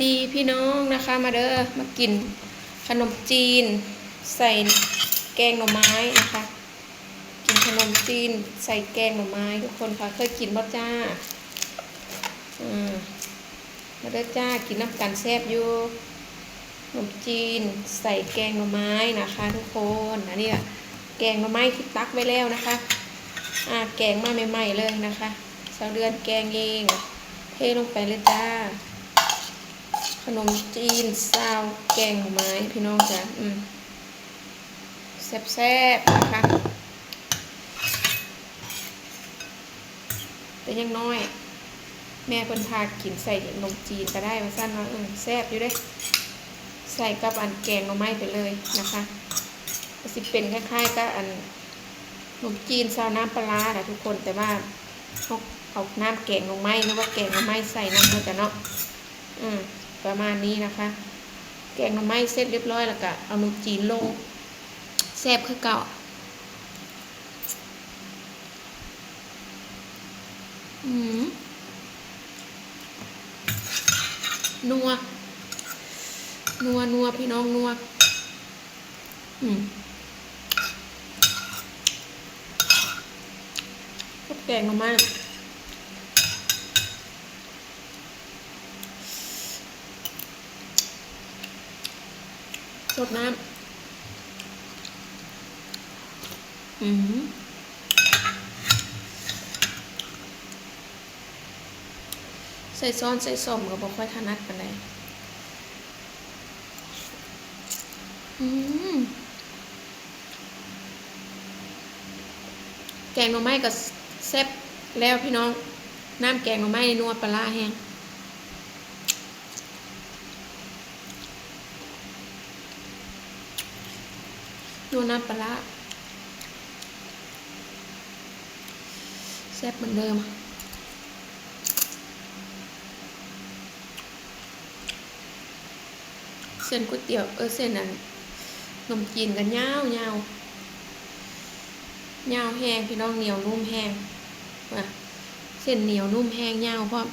ดีพี่น้องนะคะมาเด้อมากินขนมจีนใส่แกงหน่อไม้นะคะกินขนมจีนใส่แกงหน่อไม้ทุกคนค่ะเคยกินบ่จ้ามาเด้อจ้ากินน้ำกันแซ่บอยู่ขนมจีนใส่แกงหน่อไม้นะคะทุกคนอันนี้แกงหน่อไม้ที่ตักไว้แล้วนะคะแกงมาใหม่ๆเลยนะคะสาวเดือนแกงเองเทลงไปเลยจ้าขนมจีนซาวแกงหน่อไม้พี่น้องจ้ะแซ่บๆนะคะแต่ยังน้อยแม่เพิ่นพากินใส่ขนมจีนก็ได้มาสั้นว่าแซ่บอยู่เด้ใส่กับอันแกงหน่อไม้ไปเลยนะคะก็สิเป็นคล้ายๆกับอันขนมจีนซาวน้ำปลานะทุกคนแต่ว่าเอาน้ำแกงหน่อไม้หรือว่าแกงหน่อไม้ใส่น้ำมันจะเนาะประมาณนี้นะคะแกงหน่อไม้เสร็จเรียบร้อยแล้วก็เอาขนมจีนลงแซ่บคือเก่านัวพี่น้องนัวแกงหน่อไม้สดน้ำใส่ซ้อนใส่ส้มก็บ่ค่อยถนัดปานใดแกงหน่อไม้ก็แซ่บแล้วพี่น้องน้ำแกงหน่อไม้นัวปลาร้าแห้งนัวน้ำปลาแซ่บเหมือนเดิมเส้นก๋วยเตี๋ยวเส้นนั้นนมจีนกันยาวแห้งพี่น้องเหนียวนุ่มแห้งเส้นเหนียวนุ่มแห้งยาวพร้อม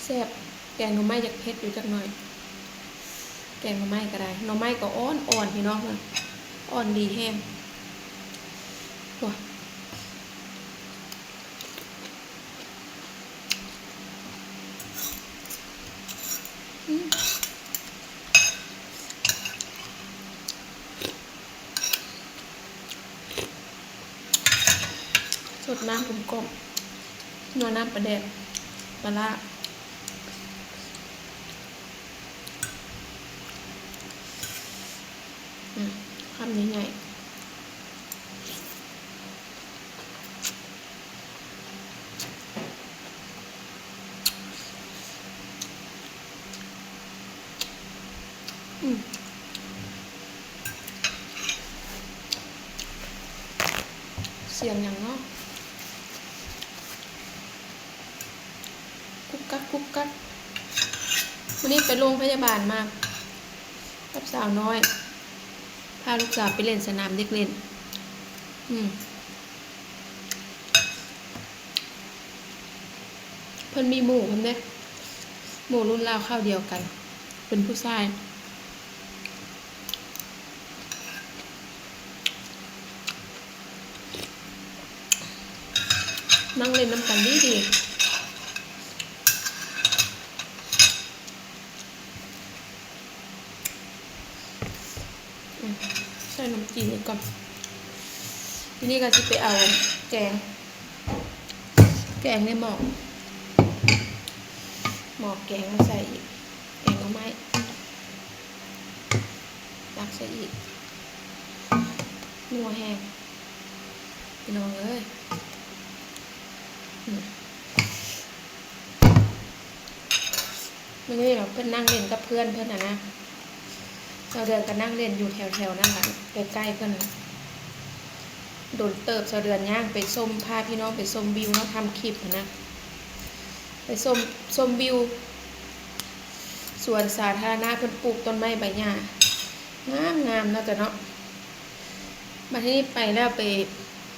แซ่บแกงหน่อไม้จากเผ็ดอยู่จักหน่อยแกงหน่อไม้ก็ได้หน่อไม้ก็อ่อนพี่น้องเลยอ่อนดีแห้งสดน้ำกลมๆนัวน้ำปลาแดกปลาร้าคำนี้ไงเสียงอย่างเนาะกุ๊กกักวันนี้ไปโรงพยาบาลมากับสาวน้อยพาลูกสาวไปเล่นสนามเด็กเล่นเพิ่นมีหมู่เพิ่นเด้หมู่รุ่นราวข้าวเดียวกันเป็นผู้ชายนั่งเล่นน้ำกันดีใส่น้ำจีนก่อนทีนี้ก็จะไปเอาแกงในหม้อแกงมาใส่อีกแกงหน่อไม้ตักใส่อีกนัวแห้งพี่น้องเอ้ยไม่ใช่หรอกเพื่อนนั่งเล่นกับเพื่อนนะเราเดินกันนั่งเล่นอยู่แถวนั่นแหละใกล้ๆเพื่อนโดนเติบเราเดินย่างไปส้มพาพี่น้องไปส้มวิวเนาะทำคลิปนะไปส้มวิวสวนสาธารณะเพิ่นปลูกต้นไม้ใบหญ้า งามเนาะจ้ะเนาะมาที่นี่ไปแล้วไป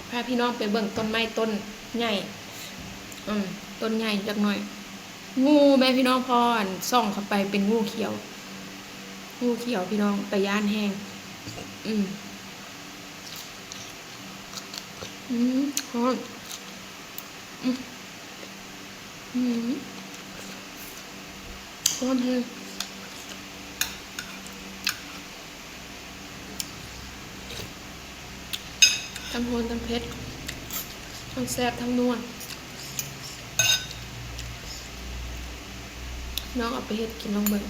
พาพี่น้องไปเบิ่งต้นไม้ต้นใหญ่ต้นใหญ่จักหน่อยงูแม่พี่น้องพรส่องเข้าไปเป็นงูเขียวพี่น้องตะย่านแห้งฮอนฮอนแห้งทั้งฮอนทั้งเผ็ดทั้งแซ่บทั้งนัวน้องเอาไปเฮ็ดกินลองเบิ่ง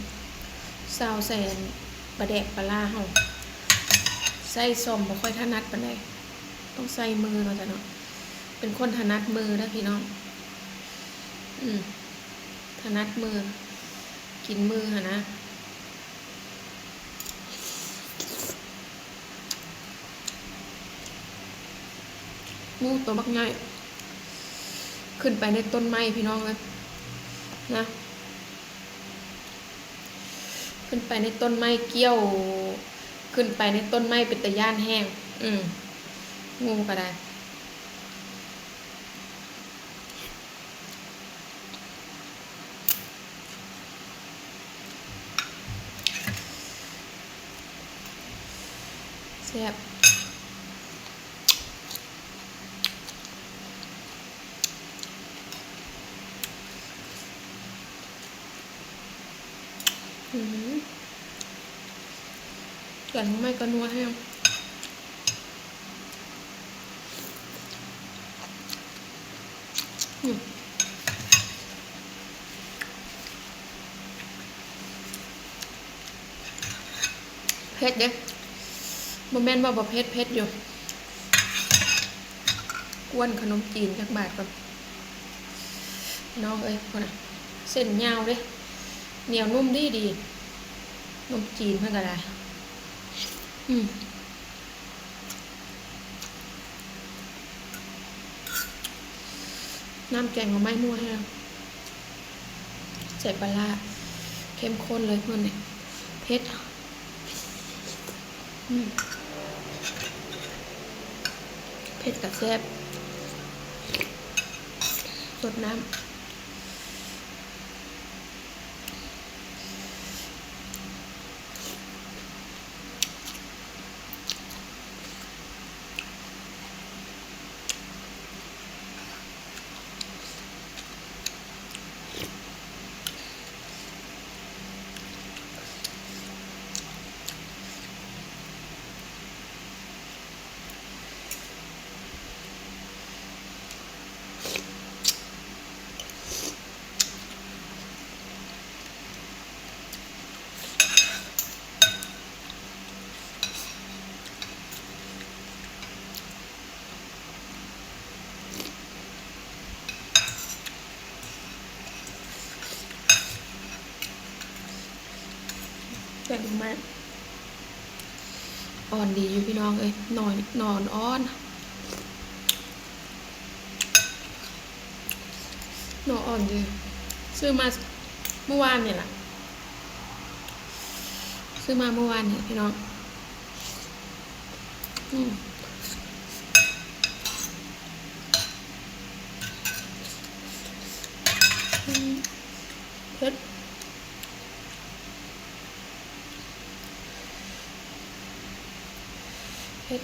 ซาวใส่ปลาแดกปลาล่าเฮาใส่ส้มบ่ค่อยถนัดปานใดต้องใส่มือเนาะจ้ะเนาะเป็นคนถนัดมือนะพี่น้องถนัดมือกินมือนะงูตัวบักใหญ่ขึ้นไปในต้นไม้พี่น้องเลยนะขึ้นไปในต้นไม้เกี้ยวขึ้นไปในต้นไม้เป็นตะย่านแห้งงูก็ได้แซ่บแกงไม่ก็นัวแห้งเผ็ดเด้โมเมนต์ว่าบ่เผ็ดอยู่กวนขนมจีนจักบาทก่อนน้องเอ้ยคนน่ะเส้นยาวเด้เหนียวนุ่มดีขนมจีนเพื่อนก็ได้น้ำแกงของไม้มั่วให้เราใส่ปลาร้าเข้มข้นเลยเพื่อนเนี่ยเผ็ดเผ็ดกับแซ่บสดน้ำแกงไม้อ่อนดีอยู่พี่น้องเอ้ยนอนอ่อนนอนอ่อนดีซื้อมาเมื่อวานเนี่ยแหละซื้อมาเมื่อวานเนี่ยพี่น้องเผ็ด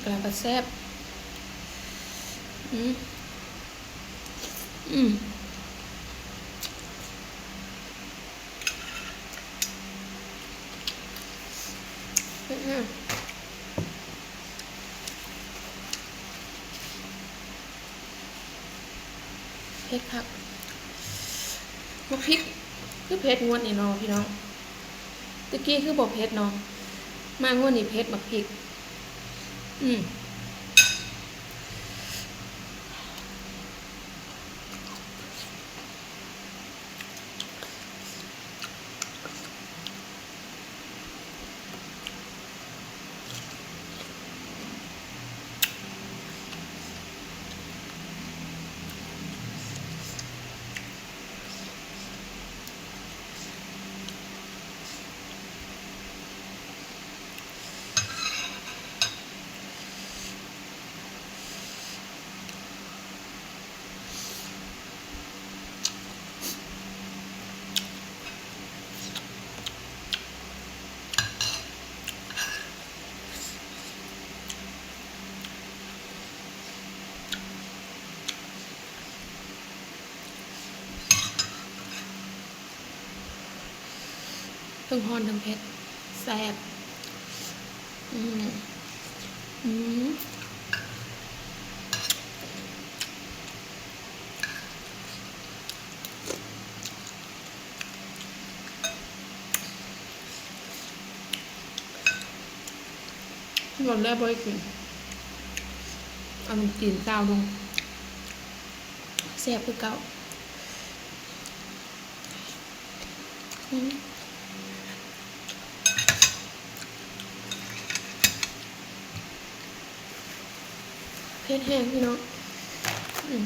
กระแซ่บเผ็ดครับมะพริกคือเผ็ดงวดนี่เนาะพี่น้องตะกี้คือบอกเผ็ดเนาะมางวดนี่เผ็ดมะพริก ทั้งฮ้อนทั้งเผ็ดแซ่บอืมอืมตอนแรกบ่อยกินเอาน้ำจีนซาวลงแซ่บคือเก่าอืมเผ็ดแห้งพี่น้องอืม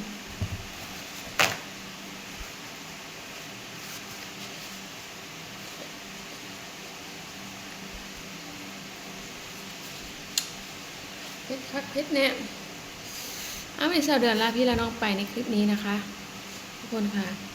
เผ็ดคักเผ็ดแน่เอาไปสาวเดือนลาพี่และน้องไปในคลิปนี้นะคะทุกคนค่ะ